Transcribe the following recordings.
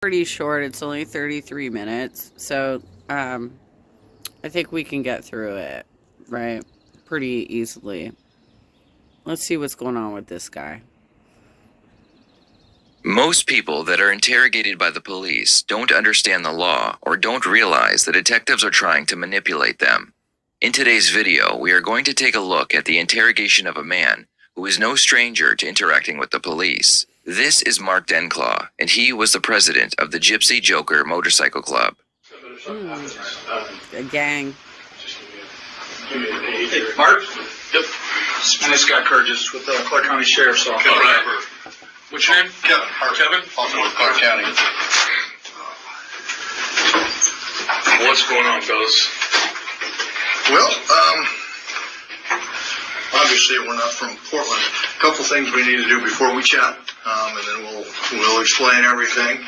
Pretty short. It's only 33 minutes. So, I think we can get through it, right? Pretty easily. Let's see what's going on with this guy. Most people that are interrogated by the police don't understand the law or don't realize the detectives are trying to manipulate them. In today's video, we are going to take a look at the interrogation of a man who is no stranger to interacting with the police. This is Mark Denclaw, and he was the president of the Gypsy Joker Motorcycle Club. A gang. Hey, Mark? Yep. My name's Scott Curtis with the Clark County Sheriff's Office. All right. What's your name? Kevin. Kevin? Also with Clark County. What's going on, fellas? Well, obviously we're not from Portland. A couple things we need to do before we chat, and then we'll explain everything.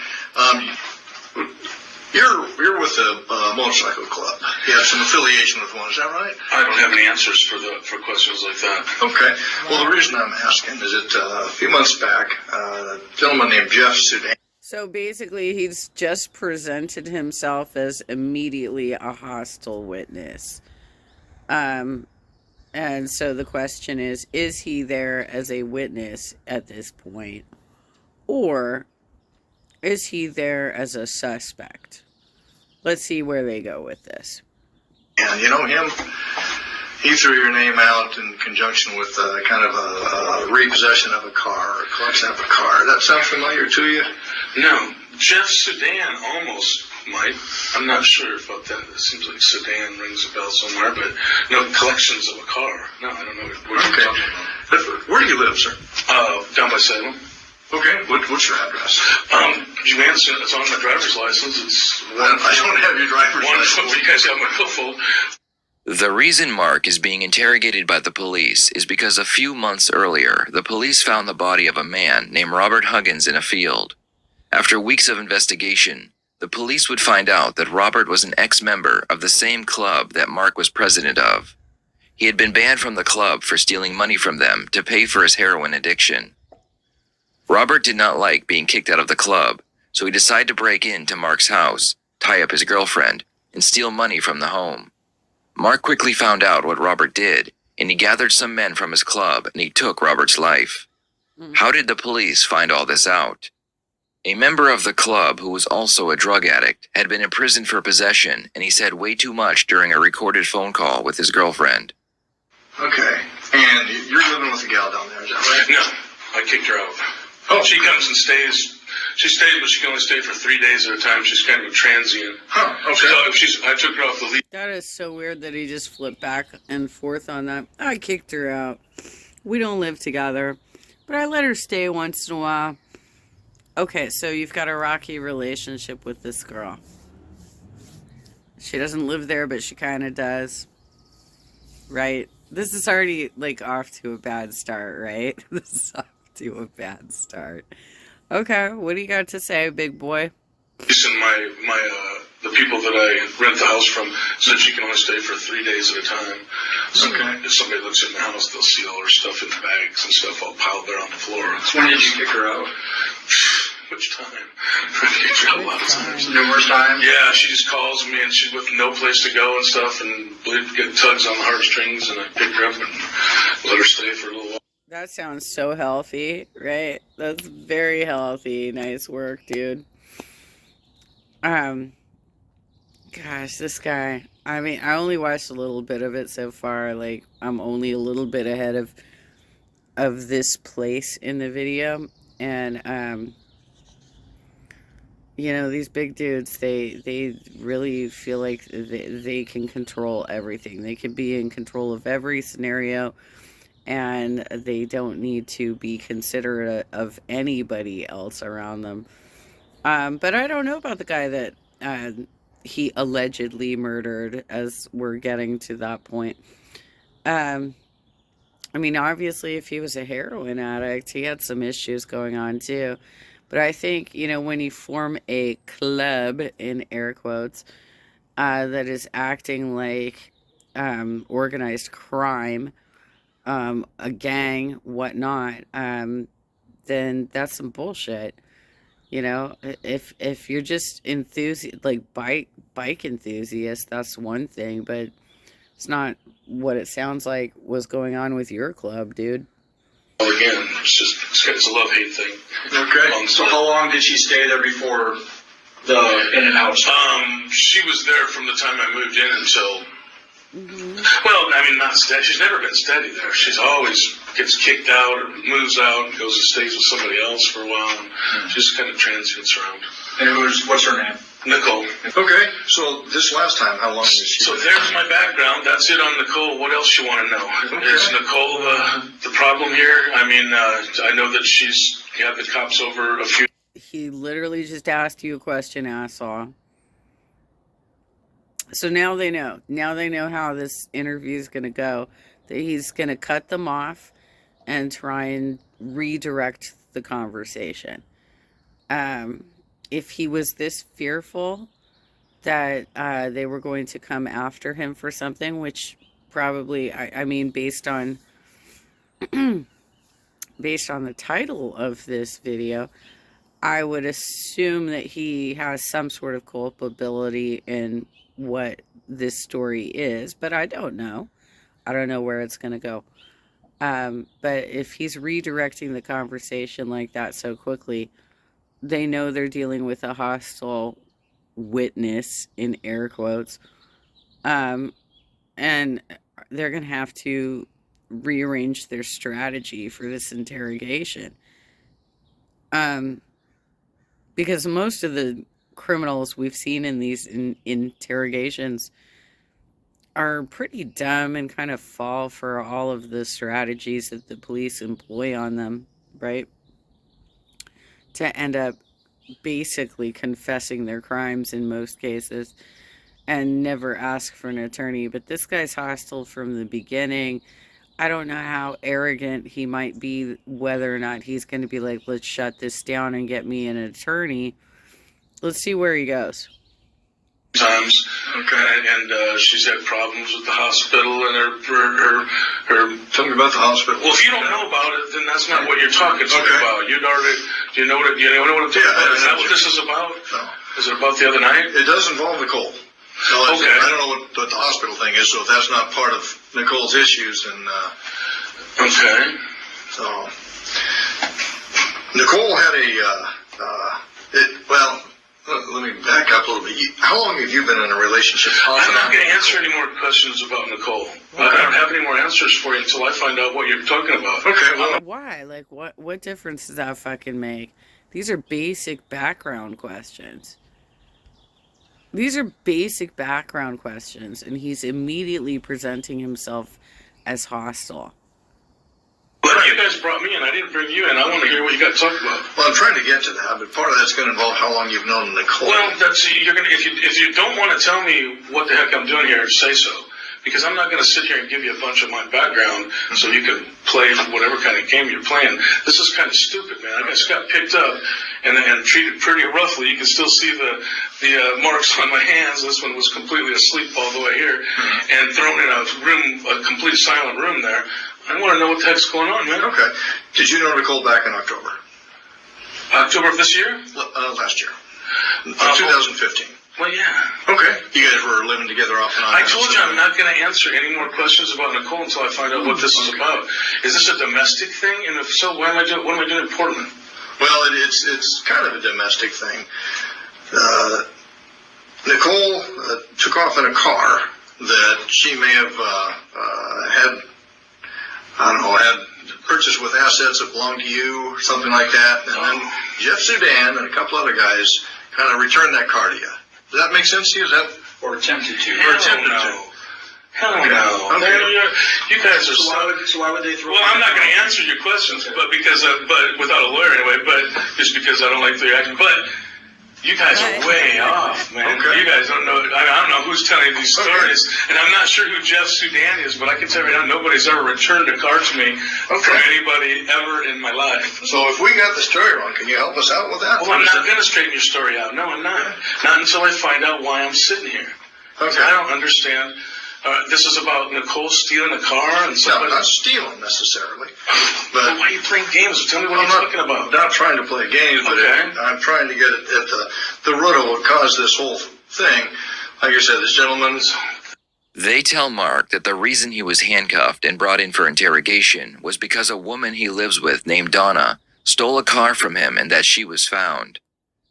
You're with a motorcycle club. You have some affiliation with one, is that right? I don't have any answers for questions like that. Okay. Well, the reason I'm asking is that a few months back, a gentleman named Jeff Sudan. So basically, he's just presented himself as immediately a hostile witness. And so the question is he there as a witness at this point? Or is he there as a suspect? Let's see where they go with this. And you know him? He threw your name out in conjunction with kind of a repossession of a car, or collection of a car. That sound familiar to you? No. Jeff Sudan almost might. I'm not sure about that. It seems like Sudan rings a bell somewhere, but no collections of a car. No, I don't know what you're talking about. Where do you live, sir? Down by Salem. Okay. What's your address? You answer. It's on my driver's license. It's I don't have your driver's license. You guys have my billfold. The reason Mark is being interrogated by the police is because a few months earlier, the police found the body of a man named Robert Huggins in a field. After weeks of investigation, the police would find out that Robert was an ex-member of the same club that Mark was president of. He had been banned from the club for stealing money from them to pay for his heroin addiction. Robert did not like being kicked out of the club, so he decided to break into Mark's house, tie up his girlfriend, and steal money from the home. Mark quickly found out what Robert did, and he gathered some men from his club and he took Robert's life. How did the police find all this out? A member of the club who was also a drug addict had been imprisoned for possession, and he said way too much during a recorded phone call with his girlfriend. Okay. And you're living with a gal down there, is that right? No, I kicked her out. Oh, she comes and stays. She stayed, but she can only stay for 3 days at a time. She's kind of a transient. Huh, okay. I took her off the leash. That is so weird that he just flipped back and forth on that. I kicked her out. We don't live together, but I let her stay once in a while. Okay, so you've got a rocky relationship with this girl. She doesn't live there, but she kind of does. Right? This is already, like, off to a bad start, right? This is off to a bad start. Okay, what do you got to say, big boy? And the people that I rent the house from said she can only stay for 3 days at a time. So if somebody looks in the house, they'll see all her stuff in the bags and stuff all piled there on the floor. So when did you kick her out? Which time? I've kicked her out a lot of times. Numerous times? Yeah, she just calls me and she's with no place to go and stuff and get tugs on the heartstrings, and I pick her up and let her stay for a little while. That sounds so healthy, right? That's very healthy. Nice work, dude. Gosh, this guy. I mean, I only watched a little bit of it so far. Like, I'm only a little bit ahead of this place in the video. And, you know, these big dudes, they really feel like they can control everything. They can be in control of every scenario, and they don't need to be considerate of anybody else around them. But I don't know about the guy that he allegedly murdered, as we're getting to that point. I mean, obviously, if he was a heroin addict, he had some issues going on, too. But I think, you know, when you form a club, in air quotes, that is acting like organized crime, a gang, whatnot, then that's some bullshit. You know, if you're just like bike enthusiast, that's one thing, but it's not what it sounds like was going on with your club, dude. Again, it's a love-hate thing. Okay. So how long did she stay there before the in and out? She was there from the time I moved in until. Mm-hmm. Well, I mean, not steady. She's never been steady there. She's always gets kicked out or moves out and goes and stays with somebody else for a while. And she just kind of transients around. And what's her name? Nicole. Okay. So this last time, how long did she? So there's my background. That's it on Nicole. What else you want to know? Okay. Is Nicole the problem here? I mean, I know that she's had the cops over a few. He literally just asked you a question, asshole. So now they know. Now they know how this interview is going to go. That he's going to cut them off and try and redirect the conversation. If he was this fearful that they were going to come after him for something, which probably, I mean, based on the title of this video, I would assume that he has some sort of culpability in what this story is, but I don't know. I don't know where it's going to go. But if he's redirecting the conversation like that so quickly, they know they're dealing with a hostile witness, in air quotes. And they're going to have to rearrange their strategy for this interrogation. Because most of the criminals we've seen in these interrogations are pretty dumb and kind of fall for all of the strategies that the police employ on them, right? To end up basically confessing their crimes in most cases and never ask for an attorney. But this guy's hostile from the beginning. I don't know how arrogant he might be, whether or not he's going to be like, let's shut this down and get me an attorney. Let's see where he goes. Times, okay, and she's had problems with the hospital and her. Tell me about the hospital. Well, if you don't know about it, then that's not what you're talking about. You'd already. Do you know what I'm talking about? Is that what this is about? No. Is it about the other night? It does involve Nicole. So Okay. I don't know what the hospital thing is, so if that's not part of Nicole's issues, then. Okay. So Nicole had let me back up a little bit. How long have you been in a relationship? I'm not going to answer any more questions about Nicole. Okay. I don't have any more answers for you until I find out what you're talking about. Okay, well. Why? Like, what difference does that fucking make? These are basic background questions. These are basic background questions, and he's immediately presenting himself as hostile. But you guys brought me in. I didn't bring you in. I want to hear what you got to talk about. Well, I'm trying to get to that, but part of that's going to involve how long you've known Nicole. Well, you're gonna if you don't want to tell me what the heck I'm doing here, say so. Because I'm not going to sit here and give you a bunch of my background so you can play whatever kind of game you're playing. This is kind of stupid, man. I just got picked up and treated pretty roughly. You can still see the marks on my hands. This one was completely asleep all the way here, and thrown in a complete silent room there. I want to know what the heck's going on, man. Okay. Did you know Nicole back in October? October of this year? Last year. 2015. Well, yeah. Okay. You guys were living together off and on. I told you I'm not going to answer any more questions about Nicole until I find out what this is about. Is this a domestic thing? And if so, what am I doing in Portland? Well, it's kind of a domestic thing. Nicole took off in a car that she may have had purchased with assets that belonged to you, something like that. And then Jeff Sudan and a couple other guys kind of returned that car to you. Does that make sense to you? Or attempted to? Hell no. Okay. You guys are So why would they throw? Well, I'm not going to answer your questions, but without a lawyer anyway. But just because I don't like the reaction. But you guys are way off, man. Okay. You guys don't know. I don't know who's telling these stories, and I'm not sure who Jeff Sudan is. But I can tell you right now, nobody's ever returned a car to me from anybody ever in my life. So if we got the story wrong, can you help us out with that? Well, I'm not going to straighten your story out. No, I'm not. Not until I find out why I'm sitting here. Okay. I don't understand This is about Nicole stealing a car and No, somebody. not stealing necessarily. Well, But why are you playing games? Tell me what I'm you're talking about. not trying to play games, but Okay. I'm trying to get at the root of what caused this whole thing. Like I said, this gentleman's. They tell Mark that the reason he was handcuffed and brought in for interrogation was because a woman he lives with named Donna stole a car from him and that she was found.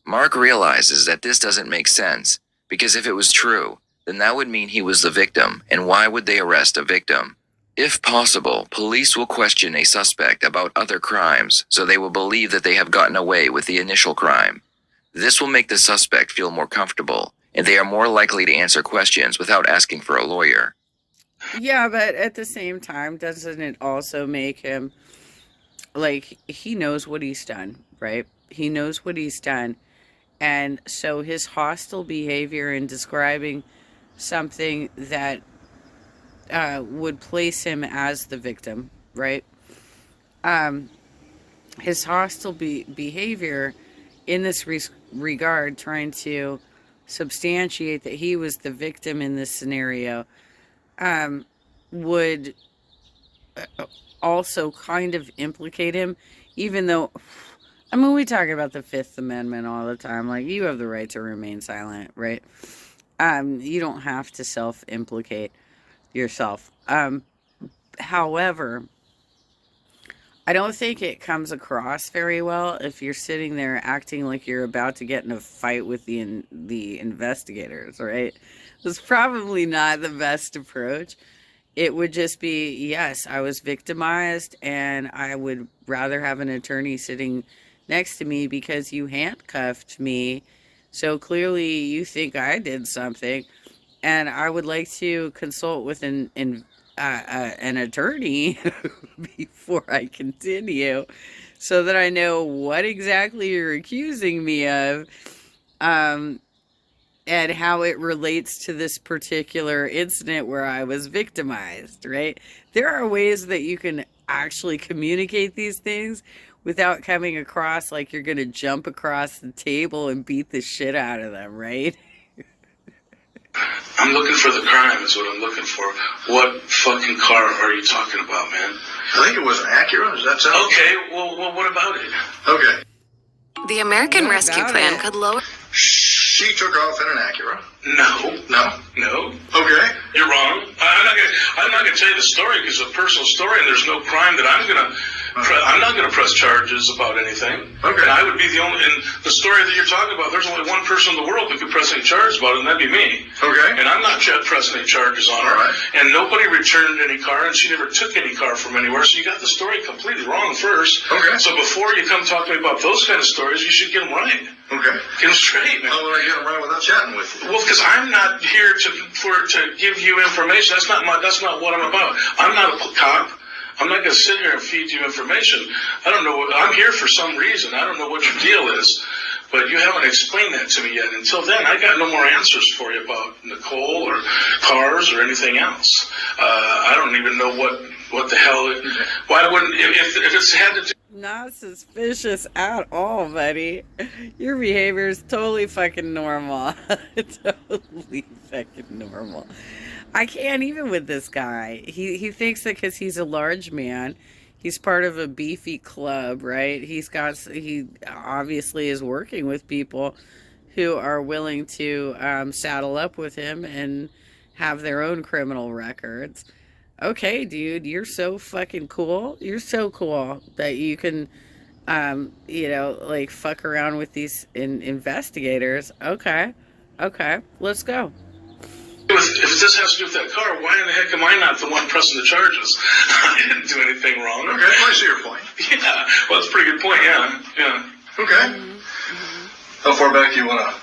Mark realizes that this doesn't make sense, because if it was true, then that would mean he was the victim, and why would they arrest a victim? If possible, police will question a suspect about other crimes, so they will believe that they have gotten away with the initial crime. This will make the suspect feel more comfortable, and they are more likely to answer questions without asking for a lawyer. Yeah, but at the same time, doesn't it also make him like he knows what he's done, right? He knows what he's done. And so his hostile behavior in describing something that would place him as the victim, right? Um, his hostile behavior in this regard, trying to substantiate that he was the victim in this scenario, would also kind of implicate him, even though, I mean, we talk about the Fifth Amendment all the time. Like, you have the right to remain silent, right? You don't have to self-implicate yourself. However, I don't think it comes across very well if you're sitting there acting like you're about to get in a fight with the investigators, right? It's probably not the best approach. It would just be, yes, I was victimized, and I would rather have an attorney sitting next to me because you handcuffed me. So clearly you think I did something, and I would like to consult with an attorney before I continue, so that I know what exactly you're accusing me of, and how it relates to this particular incident where I was victimized, right? There are ways that you can actually communicate these things without coming across like you're going to jump across the table and beat the shit out of them, right? I'm looking for the crime, is what I'm looking for. What fucking car are you talking about, man? I think it was an Acura. Does that sound? Okay, well, what about it? Okay. The American What Rescue about Plan it? could lower. She took off in an Acura. No. No. No. Okay. You're wrong. I'm not gonna tell you the story because it's a personal story, and there's no crime that I'm not gonna press charges about anything. Okay. And I would be the only. In the story that you're talking about, there's only one person in the world who could press any charges about it, and that'd be me. Okay. And I'm not pressing any charges on her. All right. And nobody returned any car, and she never took any car from anywhere. So you got the story completely wrong first. Okay. So before you come talk to me about those kind of stories, you should get them right. Okay. Get them straight, man. How would I get them right without chatting with you? Well, because I'm not here to give you information. That's not what I'm about. I'm not a cop. I'm not going to sit here and feed you information. I don't know. I'm here for some reason. I don't know what your deal is, but you haven't explained that to me yet. Until then, I got no more answers for you about Nicole or cars or anything else. I don't even know what the hell. Why wouldn't if it's had to do? Not suspicious at all, buddy. Your behavior is totally fucking normal. Totally fucking normal. I can't even with this guy. He thinks that because he's a large man, he's part of a beefy club, right? He obviously is working with people who are willing to saddle up with him and have their own criminal records. Okay, dude, you're so fucking cool. You're so cool that you can, like fuck around with these investigators. Okay, let's go. If this has to do with that car, why in the heck am I not the one pressing the charges? I didn't do anything wrong. Okay. I see your point. Yeah, well, that's a pretty good point. Yeah. Okay. How far back do you want to?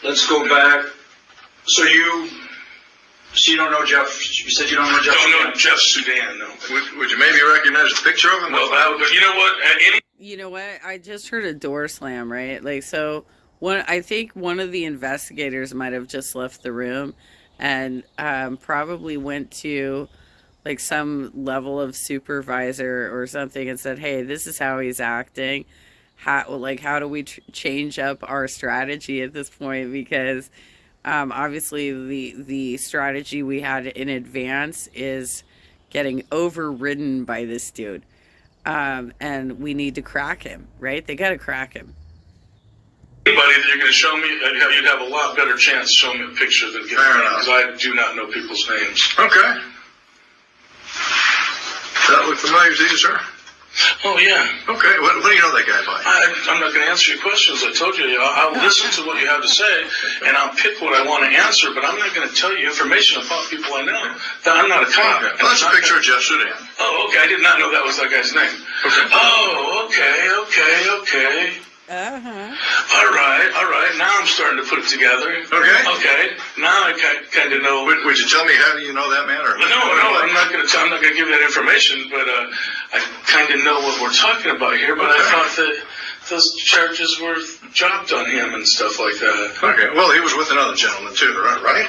Let's go back. So you don't know Jeff? You said you don't know Jeff? Don't know Jeff Sudan, no. Would you maybe recognize a picture of him? Well, but you know what? You know what? I just heard a door slam, right? Like, so I think one of the investigators might have just left the room and probably went to like some level of supervisor or something and said, "Hey, this is how he's acting. How do we change up our strategy at this point? Because Obviously, the strategy we had in advance is getting overridden by this dude, and we need to crack him. Right? They got to crack him. Anybody that you're going to show me, you'd have a lot better chance showing me a picture than getting me, because I do not know people's names. Okay. That look familiar to you, sir? Oh, yeah. Okay. What do you know that guy by? I'm not going to answer your questions. I told you. I'll listen to what you have to say, and I'll pick what I want to answer, but I'm not going to tell you information about people I know. I'm not a cop. Okay. Well, that's a picture of Jeff Sudan. Oh, okay. I did not know that was that guy's name. Okay. Oh, okay. All right. Now I'm starting to put it together. Okay. Now I kind of know. Would you tell me how do you know that man? Or no, I'm not going to give that information. But I kind of know what we're talking about here. But I thought that those charges were dropped on him and stuff like that. Okay. Well, he was with another gentleman too, right?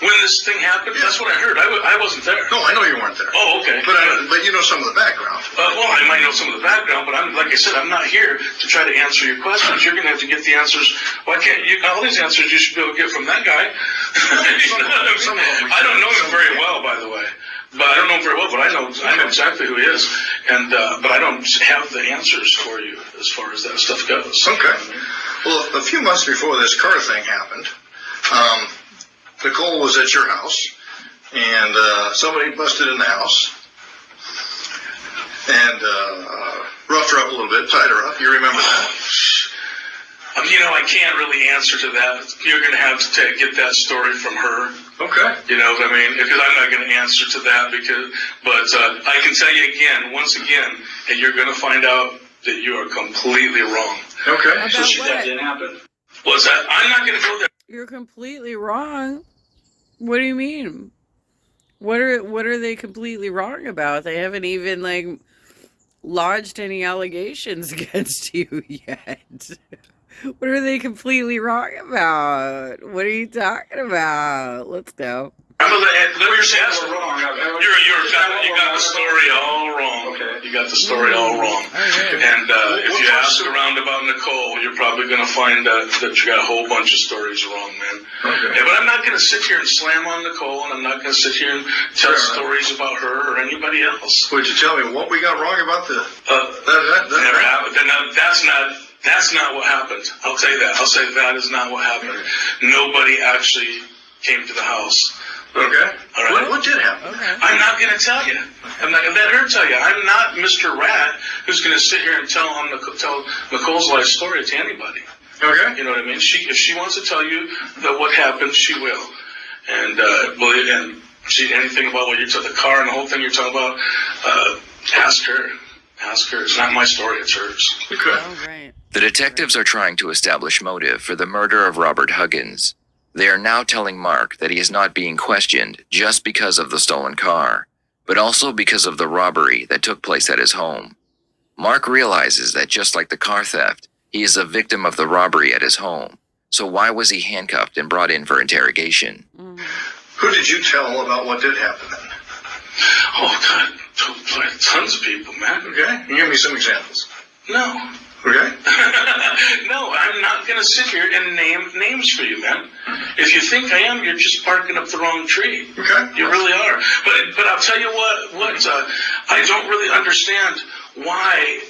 When this thing happened, that's what I heard. I wasn't there. No, I know you weren't there. Oh, okay. But you know some of the background. Well, I might know some of the background, but like I said, I'm not here to try to answer your questions. You're going to have to get the answers. Why can't you? All these answers you should be able to get from that guy. I don't know him very well, by the way. But I don't know him very well, but I know exactly who he is, and but I don't have the answers for you as far as that stuff goes. Okay. Well, a few months before this car thing happened, Nicole was at your house, and somebody busted in the house and roughed her up a little bit, tied her up. You remember that? I can't really answer to that. You're going to have to get that story from her. Okay. You know what I mean? Because I'm not going to answer to that. But I can tell you once again, and you're going to find out that you are completely wrong. Okay. About So what? that didn't happen. What's that? I'm not going to go there. You're completely wrong. What do you mean? What are they completely wrong about? They haven't even lodged any allegations against you yet. What are they completely wrong about? What are you talking about? Let's go. You got the story all wrong. Okay. You got the story all wrong. Okay. And if you ask around about Nicole, you're probably going to find that you got a whole bunch of stories wrong, man. Okay. Yeah, but I'm not going to sit here and slam on Nicole, and I'm not going to sit here and tell stories about her or anybody else. Would you tell me what we got wrong about the? Never happened. That's not what happened. I'll tell you that. I'll say that is not what happened. Nobody actually came to the house. Okay. All right. What did happen? Okay. I'm not going to tell you. I'm not going to let her tell you. I'm not Mr. Rat who's going to sit here and tell Nicole's life story to anybody. Okay. You know what I mean? If she wants to tell you that what happened, she will. And anything about what the car and the whole thing you're talking about, ask her. Ask her. It's not my story. It's hers. Okay. Oh, right. The detectives are trying to establish motive for the murder of Robert Huggins. They are now telling Mark that he is not being questioned just because of the stolen car, but also because of the robbery that took place at his home. Mark realizes that just like the car theft, he is a victim of the robbery at his home. So why was he handcuffed and brought in for interrogation? Mm-hmm. Who did you tell about what did happen then? Oh, God. Tons of people, man. Okay. Can you give me some examples? No. Okay. No, I'm not going to sit here and name names for you, man. If you think I am, you're just barking up the wrong tree. Okay. You really are. But I'll tell you what I don't really understand why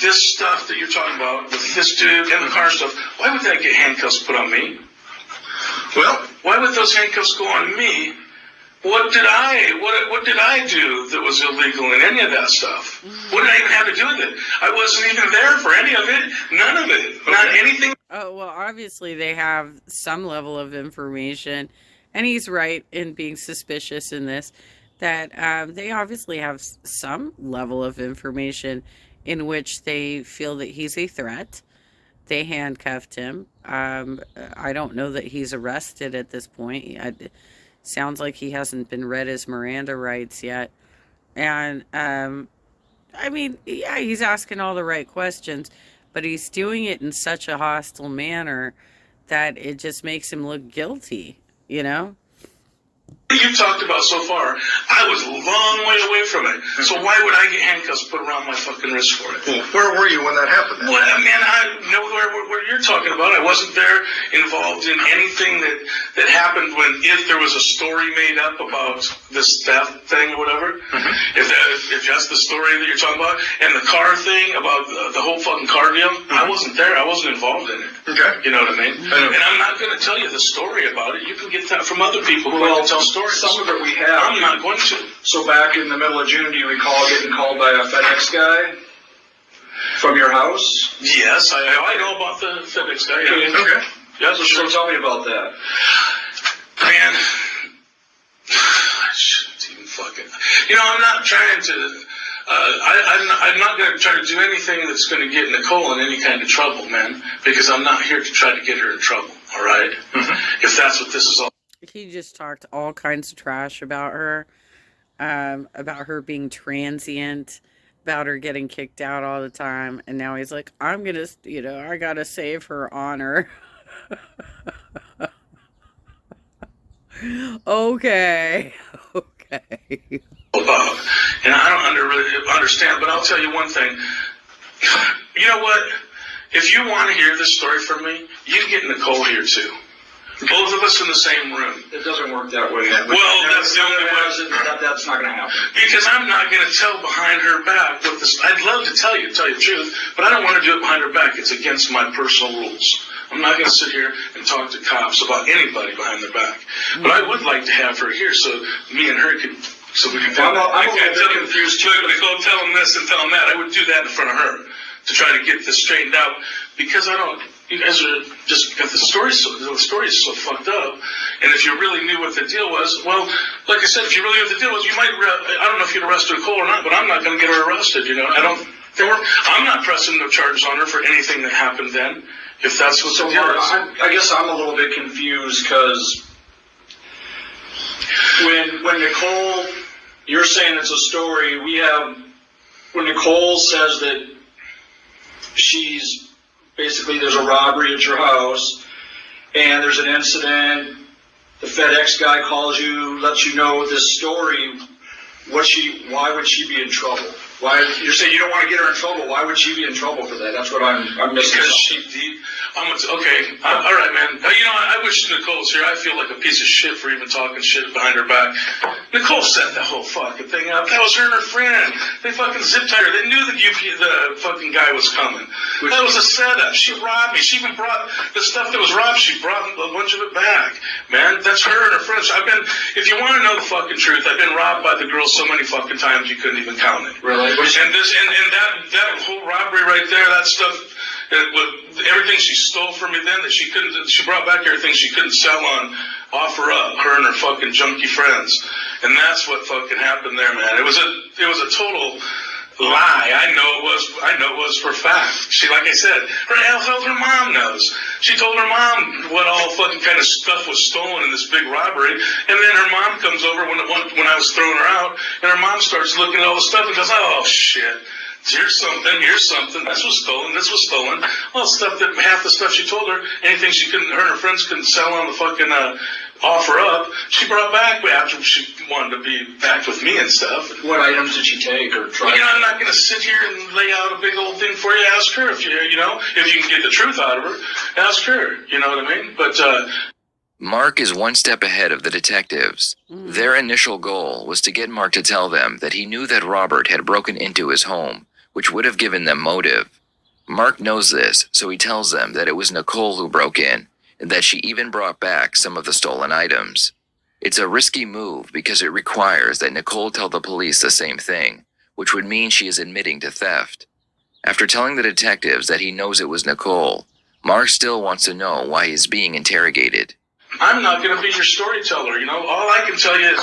this stuff that you're talking about with this dude and the car stuff, why would that get handcuffs put on me? Well, Why would those handcuffs go on me? What did I do that was illegal in any of that stuff? What did I even have to do with it? I wasn't even there for any of it. None of it. Not anything. Oh, well, obviously they have some level of information, and he's right in being suspicious in this, that they obviously have some level of information in which they feel that he's a threat. They handcuffed him. I don't know that he's arrested at this point. Sounds like he hasn't been read his Miranda rights yet. And, I mean, yeah, he's asking all the right questions, but he's doing it in such a hostile manner that it just makes him look guilty, you know? You talked about so far, I was a long way away from it. So why would I get handcuffs put around my fucking wrist for it? where were you when that happened then? Well, man, I know where you're talking talking about. I wasn't there involved in anything that happened if there was a story made up about this theft thing or whatever. If that's the story that you're talking about, and the car thing about the whole fucking car deal, I wasn't there. I wasn't involved in it. Okay. You know what I mean? And I'm not going to tell you the story about it. You can get that from other people who like to tell stories. Some of it we have. I'm not going to. So back in the middle of June, do you recall getting called by a FedEx guy from your house? Yes, I know about the FedEx guy. Yeah. Okay. Yeah, So tell me about that. Man, I shouldn't even fucking. I'm not trying to. I'm not going to try to do anything that's going to get Nicole in any kind of trouble, man. Because I'm not here to try to get her in trouble. All right. If that's what this is all. He just talked all kinds of trash about her being transient, about her getting kicked out all the time, and now he's like, I'm gonna, I gotta save her honor. Okay. And I don't really understand, but I'll tell you one thing. You know what? If you want to hear this story from me, you get Nicole here too. Both of us in the same room. It doesn't work that way. Well, that's the only way. That's not going to happen. Because I'm not going to tell behind her back what this. I'd love to tell you the truth, but I don't want to do it behind her back. It's against my personal rules. I'm not going to sit here and talk to cops about anybody behind their back. But I would like to have her here so me and her could. So we can. I'm a bit confused too. Go tell them this and tell them that. I would do that in front of her to try to get this straightened out because I don't. You guys are just because the story is so fucked up. And if you really knew what the deal was, well, like I said, if you really knew what the deal was, you might. I don't know if you'd arrest Nicole or not, but I'm not going to get her arrested. I'm not pressing no charges on her for anything that happened then. If that's what the deal is. I guess I'm a little bit confused because when Nicole, you're saying it's a story. When Nicole says that she's. Basically, there's a robbery at your house, and there's an incident. The FedEx guy calls you, lets you know this story. Why would she be in trouble? You're saying you don't want to get her in trouble. Why would she be in trouble for that? That's what I'm missing. Because all right, man. I wish Nicole was here. I feel like a piece of shit for even talking shit behind her back. Nicole set the whole fucking thing up. That was her and her friend. They fucking zip tied her. They knew that the fucking guy was coming. That was a setup. She robbed me. She even brought the stuff that was robbed. She brought a bunch of it back. Man, that's her and her friends. If you want to know the fucking truth, I've been robbed by the girl so many fucking times you couldn't even count it. Really? And that whole robbery right there, that stuff, everything she stole from me then that she brought back everything she couldn't sell on, offer up, her and her fucking junkie friends. And that's what fucking happened there, man. It was a total lie. I know it was for fact. She, like I said, her mom knows. She told her mom what all fucking kind of stuff was stolen in this big robbery, and then her mom comes over when I was throwing her out, and her mom starts looking at all the stuff and goes, "Oh shit, here's something. This was stolen. Well, half the stuff she told her, anything her and her friends couldn't sell on the fucking offer up, she brought back after she wanted to be back with me and stuff. What items did she take or try? I'm not going to sit here and lay out a big old thing for you. Ask her if you can get the truth out of her. Ask her. You know what I mean? But Mark is one step ahead of the detectives. Their initial goal was to get Mark to tell them that he knew that Robert had broken into his home, which would have given them motive. Mark knows this, so he tells them that it was Nicole who broke in, and that she even brought back some of the stolen items. It's a risky move because it requires that Nicole tell the police the same thing, which would mean she is admitting to theft. After telling the detectives that he knows it was Nicole, Mark still wants to know why he's being interrogated. I'm not going to be your storyteller, All I can tell you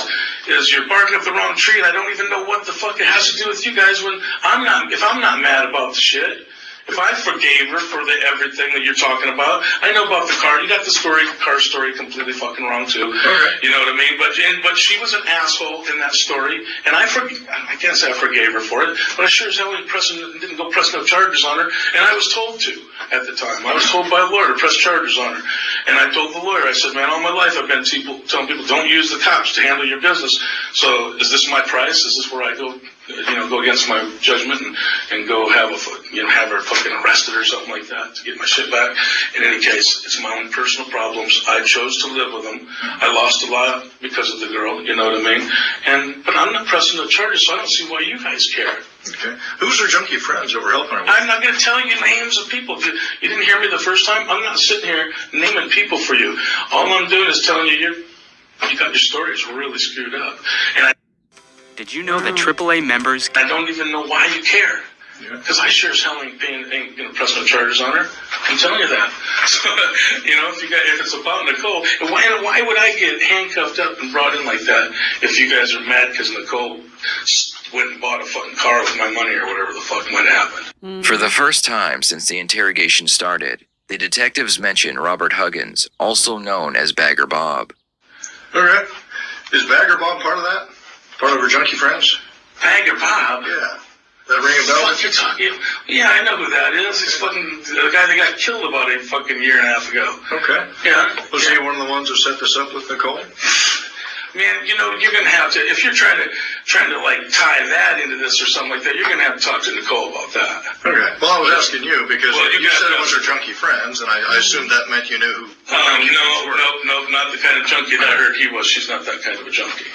is you're barking up the wrong tree, and I don't even know what the fuck it has to do with you guys if I'm not mad about the shit. If I forgave her for everything that you're talking about, I know about the car. You got the car story completely fucking wrong too. Okay. You know what I mean? But she was an asshole in that story, and I can't say I forgave her for it, but I sure as hell didn't go press no charges on her, and I was told to at the time. I was told by a lawyer to press charges on her, and I told the lawyer, I said, man, all my life I've been telling people don't use the cops to handle your business. So is this my price? Is this where I go go against my judgment and go have have her fucking arrested or something like that to get my shit back. In any case, it's my own personal problems. I chose to live with them. I lost a lot because of the girl, you know what I mean? But I'm not pressing the charges, so I don't see why you guys care. Okay. Who's her junkie friends that were helping her? I'm not going to tell you names of people. If you didn't hear me the first time, I'm not sitting here naming people for you. All I'm doing is telling you you got your stories really screwed up. And Did you know that AAA members... I don't even know why you care. Because I sure as hell ain't going to press no charges on her. I'm telling you that. So, if it's about Nicole, why would I get handcuffed up and brought in like that if you guys are mad because Nicole went and bought a fucking car with my money or whatever the fuck might happen? For the first time since the interrogation started, the detectives mention Robert Huggins, also known as Bagger Bob. All right. Is Bagger Bob part of that? Part of her junkie friends? Bagger Bob? Yeah. That ring a bell? What you're talking? Yeah, I know who that is. He's fucking the guy that got killed about a fucking year and a half ago. Okay. Yeah. Was he one of the ones who set this up with Nicole? Man, you're gonna have to, if you're trying to like tie that into this or something like that, you're gonna have to talk to Nicole about that. Okay. Well, I was asking you because you said it was her her junkie friends, and I assumed that meant you knew who. No, not the kind of junkie that I heard he was. She's not that kind of a junkie.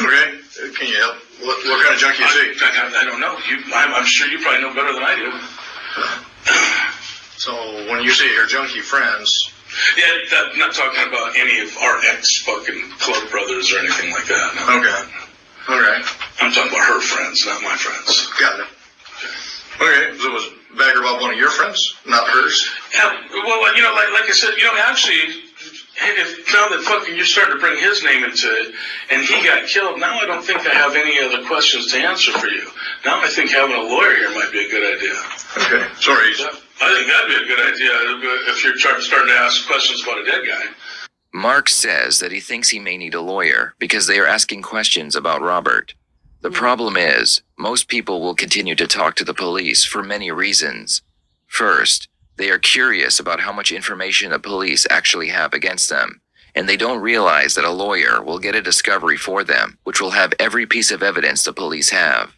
Okay. Can you help? What kind of junkie is he? I don't know. I'm sure you probably know better than I do. So when you say her junkie friends. Yeah, I'm not talking about any of our ex-fucking club brothers or anything like that. No. Okay. All right. I'm talking about her friends, not my friends. Got it. Okay. So was Bagger Bob one of your friends, not hers? Yeah, well, like I said, actually, if now that fucking you're starting to bring his name into it, and he got killed, now I don't think I have any other questions to answer for you. Now I think having a lawyer here might be a good idea. Okay. Sorry. I think that'd be a good idea if you're starting to ask questions about a dead guy. Mark says that he thinks he may need a lawyer because they are asking questions about Robert. The problem is, most people will continue to talk to the police for many reasons. First, they are curious about how much information the police actually have against them, and they don't realize that a lawyer will get a discovery for them, which will have every piece of evidence the police have.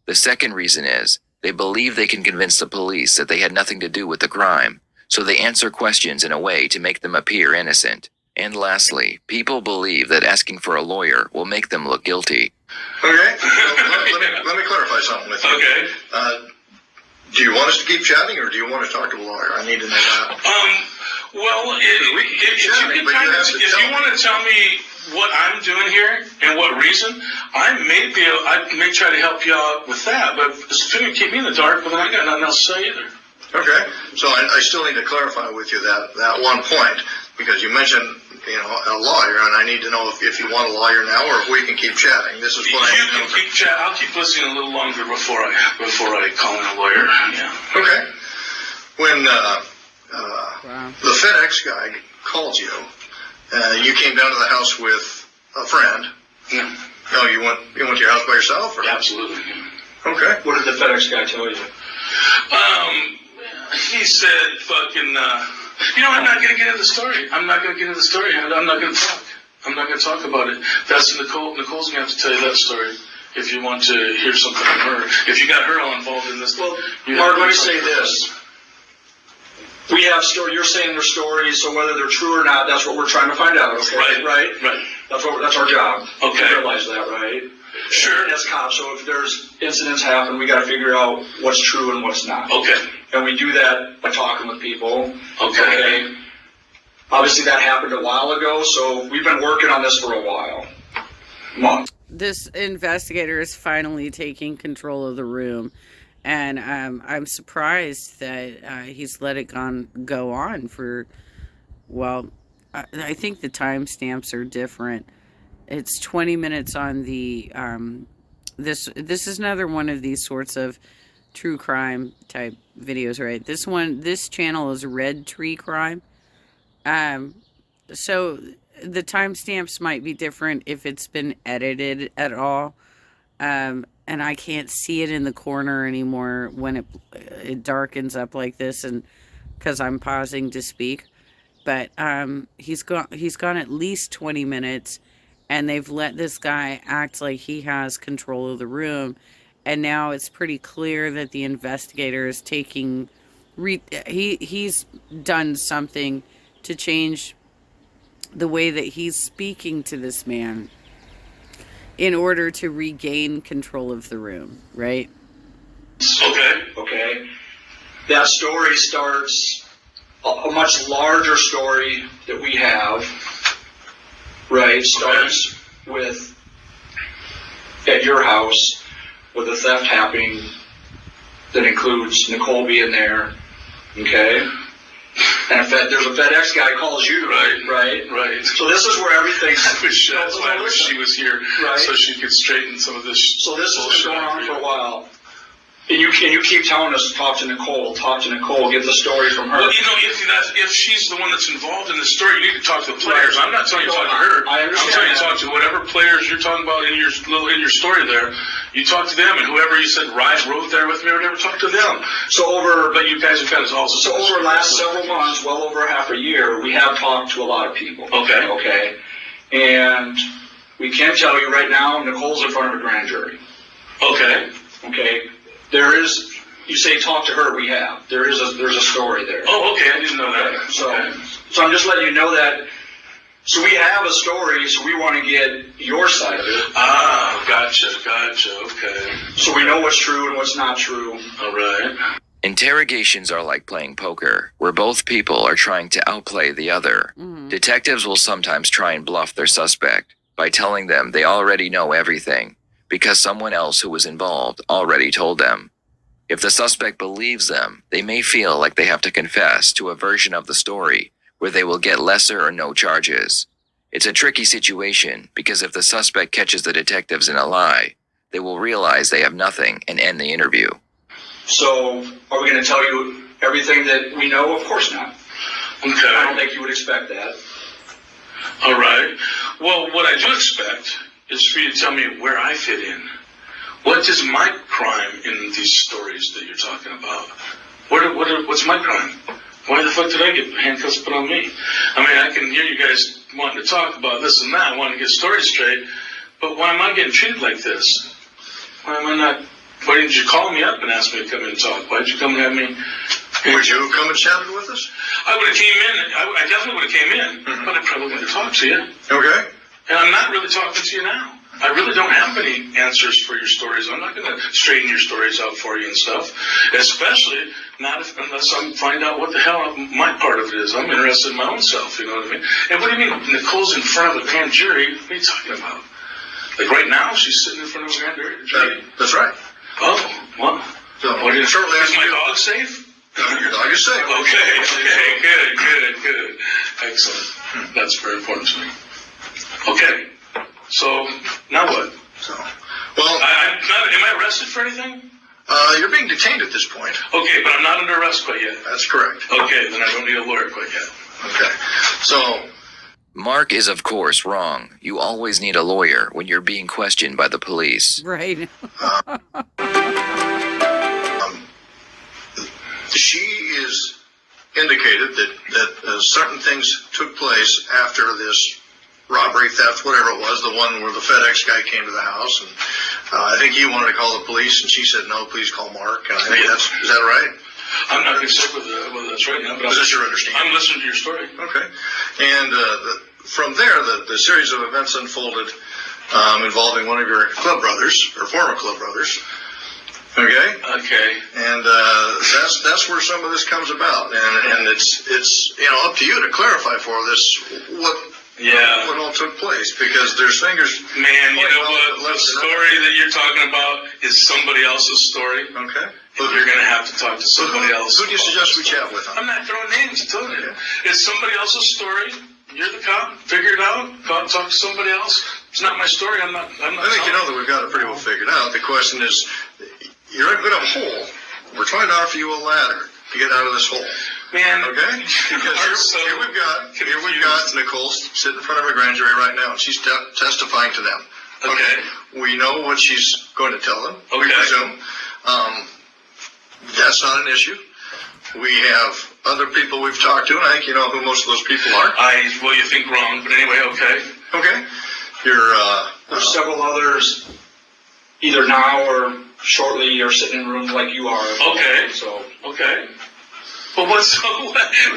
The second reason is, they believe they can convince the police that they had nothing to do with the crime, so they answer questions in a way to make them appear innocent. And lastly, people believe that asking for a lawyer will make them look guilty. Okay. Let me clarify something with you. Okay. Do you want us to keep chatting, or do you want to talk to a lawyer? I need to know that. Well, if you want to tell me what I'm doing here and what reason, I may try to help you out with that, but it's going to keep me in the dark, but then I got nothing else to say either. Okay. So I still need to clarify with you that one point, because you mentioned a lawyer, and I need to know if you want a lawyer now or if we can keep chatting. This is what I need to know. Keep chat. I'll keep listening a little longer before I call in a lawyer. Yeah. Okay. When the FedEx guy called you, you came down to the house with a friend. Yeah. No, you went to your house by yourself? Or? Yeah, absolutely. Yeah. Okay. What did the FedEx guy tell you? He said fucking, I'm not going to get into the story. I'm not going to talk. I'm not going to talk about it. That's Nicole. Nicole's going to have to tell you that story if you want to hear something from her. If you got her all involved in this. Well, Mark, let me say this. We have you're saying their stories, so whether they're true or not, that's what we're trying to find out. Okay? Right. That's our job. Okay. You realize that, right? Sure. As cops, so if there's incidents happen, we got to figure out what's true and what's not. Okay. And we do that by talking with people. Okay. Obviously, that happened a while ago, so we've been working on this for a while. Month. This investigator is finally taking control of the room, and I'm surprised that he's let it go on for, well, I think the timestamps are different. It's 20 minutes on the, this is another one of these sorts of true crime type videos, right? This channel is Red Tree Crime. So the timestamps might be different if it's been edited at all. And I can't see it in the corner anymore when it darkens up like this, and because I'm pausing to speak. But he's gone at least 20 minutes, and they've let this guy act like he has control of the room, and now it's pretty clear that the investigator is taking he's done something to change the way that he's speaking to this man in order to regain control of the room, right? Okay. That story starts a much larger story that we have, right? Starts with at your house with a theft happening that includes Nicole being there, okay? And there's a FedEx guy calls you, right? So this is where everything's... That's why I wish she was here, right? So she could straighten some of this. So this has been going on for a while. And you keep telling us, talk to Nicole, get the story from her. Well, if she's the one that's involved in the story, you need to talk to the players. I'm not telling you to talk to her. I understand. I'm telling you to talk to whatever players you're talking about in your story there. You talk to them, and whoever you said wrote there with me or whatever, talk to them. But you guys have got us also. So over the last several months, well over half a year, we have talked to a lot of people. Okay. And we can tell you right now, Nicole's in front of a grand jury. Okay. There is, you say talk to her, we have. There's a story there. Oh, okay, I didn't know that. Okay. So I'm just letting you know that. So we have a story, so we want to get your side of it. Ah, gotcha, okay. So we know what's true and what's not true. All right. Interrogations are like playing poker, where both people are trying to outplay the other. Detectives will sometimes try and bluff their suspect by telling them they already know everything, because someone else who was involved already told them. If the suspect believes them, they may feel like they have to confess to a version of the story where they will get lesser or no charges. It's a tricky situation because if the suspect catches the detectives in a lie, they will realize they have nothing and end the interview. So are we going to tell you everything that we know? Of course not. Okay. I don't think you would expect that. All right. Well, what I do expect is for you to tell me where I fit in. What is my crime in these stories that you're talking about? What's my crime? Why the fuck did I get handcuffs put on me? I mean, I can hear you guys wanting to talk about this and that, wanting to get stories straight, but why am I getting treated like this? Why didn't you call me up and ask me to come in and talk? Why did you come and have me? Would you have come and chatted with us? I would have came in. I definitely would have came in, but I probably wouldn't have talked to you. Okay. And I'm not really talking to you now. I really don't have any answers for your stories. I'm not going to straighten your stories out for you and stuff, especially unless I find out what the hell my part of it is. I'm interested in my own self, you know what I mean? And what do you mean, Nicole's in front of a grand jury? What are you talking about? Like right now, she's sitting in front of a grand jury? That's right. Oh, well. So, Is my dog safe? Your dog is safe. Okay, good. Excellent. That's very important to me. Okay, so now what? Well, am I arrested for anything? you're being detained at this point. Okay, but I'm not under arrest quite yet. That's correct. Okay, then I don't need a lawyer quite yet. Okay. So, Mark is of course wrong. You always need a lawyer when you're being questioned by the police. Right. she is indicated that certain things took place after this robbery, theft, whatever it was, the one where the FedEx guy came to the house, and I think he wanted to call the police, and she said, no, please call Mark. And I think is that right? I'm not going to say whether that's right now, but Is that your understanding? I'm listening to your story. Okay. And from there, the series of events unfolded involving one of your club brothers, or former club brothers. Okay. Okay. And that's where some of this comes about, and it's up to you to clarify for this what all took place, because there's fingers. Man, you know what? The story that you're talking about is somebody else's story. Okay. But you're going to have to talk to somebody else. Who do you suggest we chat with? I'm not throwing names. I'm telling you, it's somebody else's story. You're the cop. Figure it out. Go out and talk to somebody else. It's not my story. I'm not. I think you know that we've got it pretty well figured out. The question is, you're in a bit of a hole. We're trying to offer you a ladder to get out of this hole. Man, okay? Because here we've got Nicole sitting in front of a grand jury right now, and she's testifying to them. Okay. We know what she's going to tell them. Okay. We presume. That's not an issue. We have other people we've talked to, and I think you know who most of those people are. Well, you think wrong, but anyway, okay. Okay. There's several others, either now or shortly you're sitting in a room like you are. Okay. So, Okay. Well,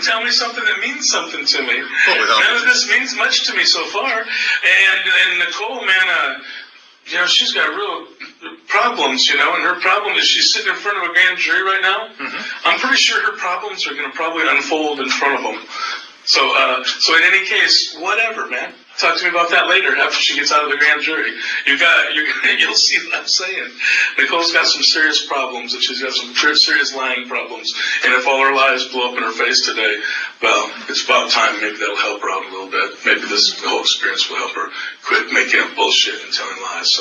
tell me something that means something to me. without- None of this means much to me so far. And Nicole, man, she's got real problems, and her problem is she's sitting in front of a grand jury right now. Mm-hmm. I'm pretty sure her problems are going to probably unfold in front of them. So in any case, whatever, man. Talk to me about that later after she gets out of the grand jury. You'll see what I'm saying. Nicole's got some serious problems, and she's got some serious lying problems. And if all her lies blow up in her face today, well, it's about time. Maybe that'll help her out a little bit. Maybe this whole experience will help her quit making up bullshit and telling lies.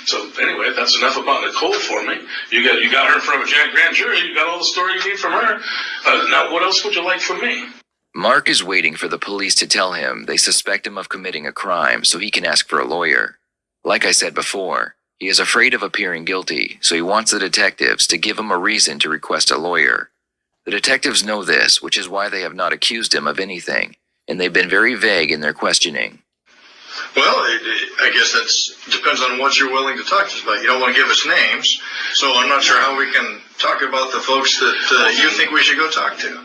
So anyway, that's enough about Nicole for me. You got her in front of a grand jury. You got all the story you need from her. Now, what else would you like from me? Mark is waiting for the police to tell him they suspect him of committing a crime so he can ask for a lawyer. Like I said before, he is afraid of appearing guilty, so he wants the detectives to give him a reason to request a lawyer. The detectives know this, which is why they have not accused him of anything, and they've been very vague in their questioning. Well, I guess that depends on what you're willing to talk to us about. You don't want to give us names, so I'm not sure how we can talk about the folks that you think we should go talk to.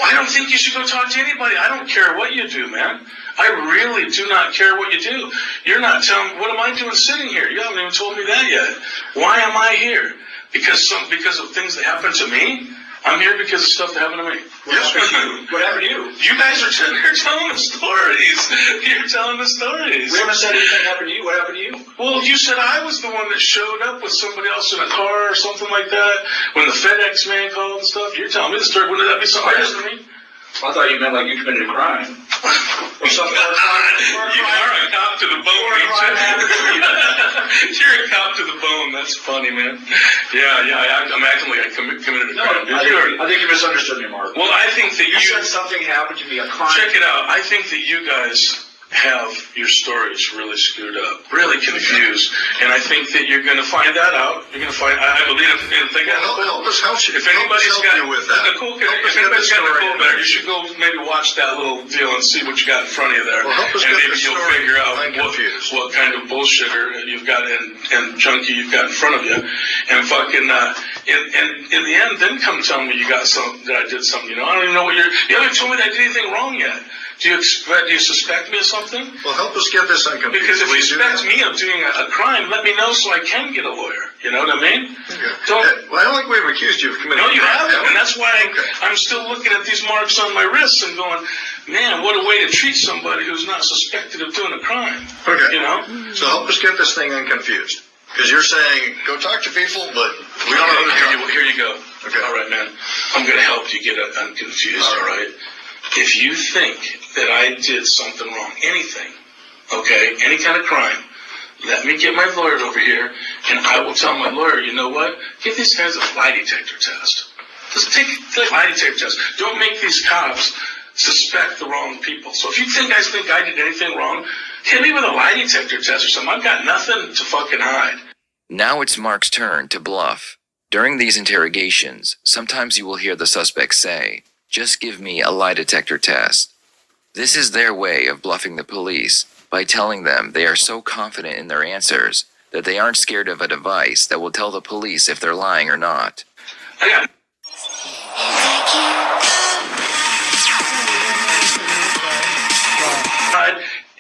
I don't think you should go talk to anybody. I don't care what you do, man. I really do not care what you do. You're not telling, what am I doing sitting here? You haven't even told me that yet. Why am I here? Because of things that happened to me? I'm here because of stuff that happened to me. Yes, what happened to you? You guys are telling the stories. You're telling the stories. We haven't said anything happened to you. What happened to you? Well, you said I was the one that showed up with somebody else in a car or something like that when the FedEx man called and stuff. You're telling me the story. Wouldn't that be something else to me? I thought you meant like you committed a crime. Or something. You are a cop to the bone, ain't you? You're a cop to the bone. That's funny, man. Yeah. I'm acting like I committed a crime. I think you misunderstood me, Mark. Well, I think that You said something happened to me, a crime. check it out. I think that you guys have your stories really screwed up, really confused, and I think that you're going to find that out. You're going to find. I believe and think Well, help us help you. if anybody's help got you with that. Nicole, Help if us get anybody's the got story. Nicole better, you should go maybe watch that little deal and see what you got in front of you there, Well, help us and get maybe the you'll story. figure out I'm confused. what kind of bullshitter you've got and junkie you've got in front of you, and fucking in the end, then come tell me you got something that I did something. I don't even know what you haven't told me that I did anything wrong yet. Do you suspect me of something? Well, help us get this unconfused. Because if you Please do suspect that. me of doing a crime, let me know so I can get a lawyer. You know what I mean? Well, I don't think we've accused you of committing No, a you crime, haven't, have we? and that's why Okay. I'm still looking at these marks on my wrists and going, man, what a way to treat somebody who's not suspected of doing a crime. Okay. You know? So help us get this thing unconfused. Because you're saying, go talk to people, but we don't know who to talk to. Here you go. Okay. All right, man. I'm going to help you get unconfused, all right? If you think that I did something wrong, anything, okay, any kind of crime, let me get my lawyer over here, and I will tell my lawyer, you know what? Give these guys a lie detector test. Just take a lie detector test. Don't make these cops suspect the wrong people. So if you guys think I did anything wrong, hit me with a lie detector test or something. I've got nothing to fucking hide. Now it's Mark's turn to bluff. During these interrogations, sometimes you will hear the suspect say, "Just give me a lie detector test." This is their way of bluffing the police by telling them they are so confident in their answers that they aren't scared of a device that will tell the police if they're lying or not. I got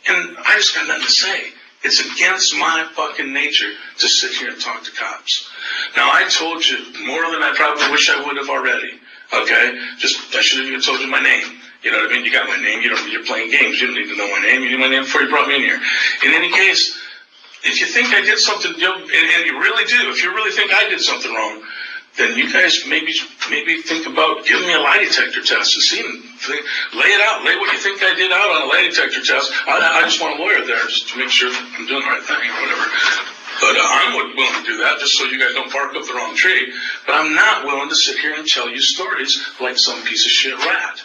and I just got nothing to say. It's against my fucking nature to sit here and talk to cops. Now, I told you more than I probably wish I would have already. Okay? I should have even told you my name. You know what I mean? You got my name. You're playing games. You don't need to know my name. You knew my name before you brought me in here. In any case, if you think I did something, and you really do, if you really think I did something wrong, then you guys maybe think about giving me a lie detector test and see, lay it out, lay what you think I did out on a lie detector test. I just want a lawyer there just to make sure I'm doing the right thing or whatever. But I'm willing to do that just so you guys don't bark up the wrong tree. But I'm not willing to sit here and tell you stories like some piece of shit rat.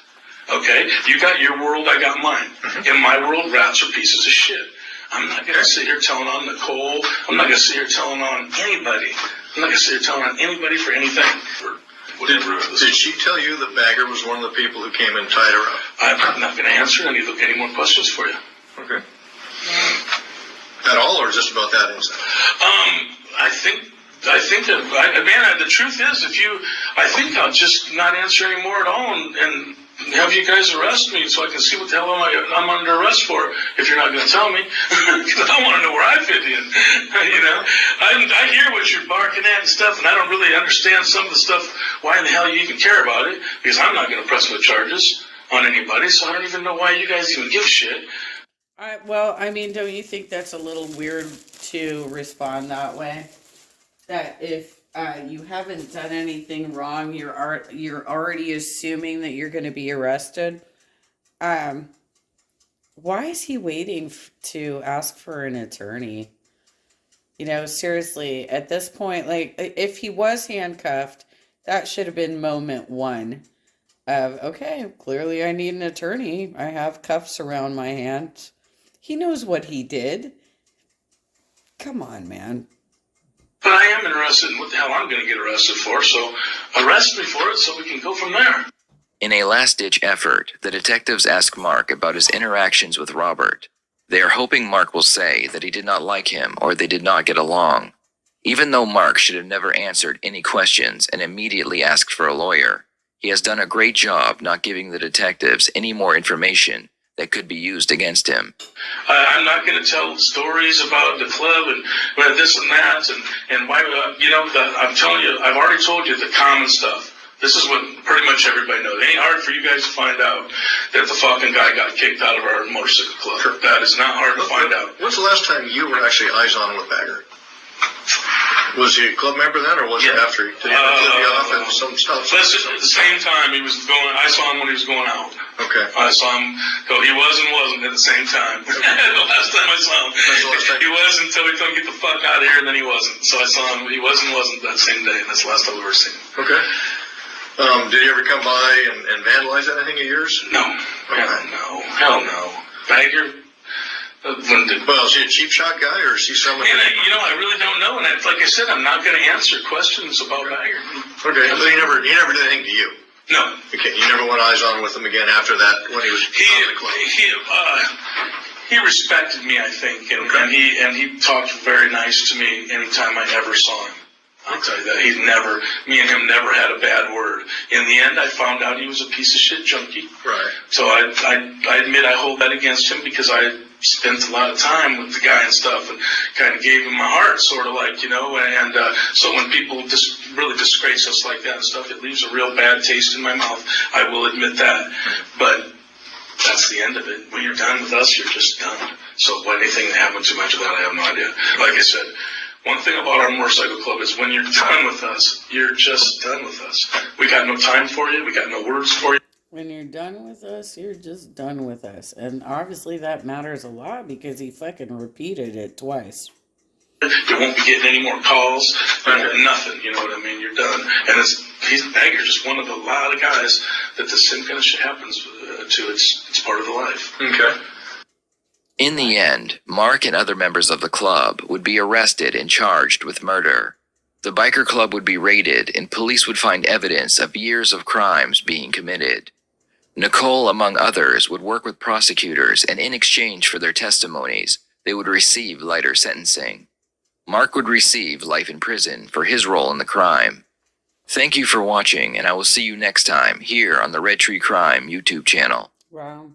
Okay? You got your world, I got mine. In my world, rats are pieces of shit. I'm not going to sit here telling on Nicole. I'm not going to sit here telling on anybody. I'm not going to sit here telling on anybody for anything. Did she tell you that Bagger was one of the people who came and tied her up? I'm not going to answer any more questions for you. Okay. At all, or just about that incident? I think I think that, man, the truth is, I think I'll just not answer anymore at all and have you guys arrest me so I can see what the hell I'm under arrest for if you're not going to tell me. Because I want to know where I fit in. I hear what you're barking at and stuff, and I don't really understand some of the stuff, why in the hell you even care about it, because I'm not going to press no charges on anybody, so I don't even know why you guys even give a shit. Well, I mean, don't you think that's a little weird to respond that way? That if you haven't done anything wrong, you're already assuming that you're going to be arrested. Why is he waiting to ask for an attorney? Seriously, at this point, like, if he was handcuffed, that should have been moment one of, okay, clearly I need an attorney. I have cuffs around my hand. He knows what he did. Come on, man. But I am interested in what the hell I'm going to get arrested for, so arrest me for it so we can go from there. In a last-ditch effort, the detectives ask Mark about his interactions with Robert. They are hoping Mark will say that he did not like him or they did not get along. Even though Mark should have never answered any questions and immediately asked for a lawyer, he has done a great job not giving the detectives any more information that could be used against him. I'm not going to tell stories about the club and this and that and why, I'm telling you, I've already told you the common stuff. This is what pretty much everybody knows. It ain't hard for you guys to find out that the fucking guy got kicked out of our motorcycle club. That is not hard to find out. When's the last time you were actually eyes on with Bagger? Was he a club member then, or was it after? Did he tip you off and some stuff? At the same time, he was going. I saw him when he was going out. Okay. I saw him go. He was and wasn't at the same time. The last time I saw him, That's the last time. he was until we told him get the fuck out of here, and then he wasn't. So I saw him. He was and wasn't that same day, and that's the last time I've ever seen him. Okay. Did he ever come by and vandalize anything of yours? No. Okay. Hell no. Bagger. Well, is he a cheap shot guy, or is he someone? And I really don't know. And like I said, I'm not going to answer questions about Bagger. Okay, so he never did anything to you. No. Okay, you never went eyes on with him again after that when he was on the club. He respected me, I think, and he talked very nice to me anytime I ever saw him. I'll tell you that me and him never had a bad word. In the end, I found out he was a piece of shit junkie. Right. So I admit I hold that against him because I spent a lot of time with the guy and stuff and kind of gave him my heart, sort of like, and so when people just really disgrace us like that and stuff, it leaves a real bad taste in my mouth. I will admit that. But that's the end of it. When you're done with us, you're just done. So anything that happened too much of that, I have no idea. Like I said, one thing about our motorcycle club is when you're done with us, you're just done with us. We got no time for you. We got no words for you. When you're done with us, you're just done with us. And obviously that matters a lot because he fucking repeated it twice. You won't be getting any more calls, nothing, you know what I mean? You're done. And Bagger's just one of a lot of guys that the same kind of shit happens to. It's part of the life. Okay. In the end, Mark and other members of the club would be arrested and charged with murder. The biker club would be raided and police would find evidence of years of crimes being committed. Nicole, among others, would work with prosecutors, and in exchange for their testimonies, they would receive lighter sentencing. Mark would receive life in prison for his role in the crime. Thank you for watching, and I will see you next time here on the Red Tree Crime YouTube channel. Wow.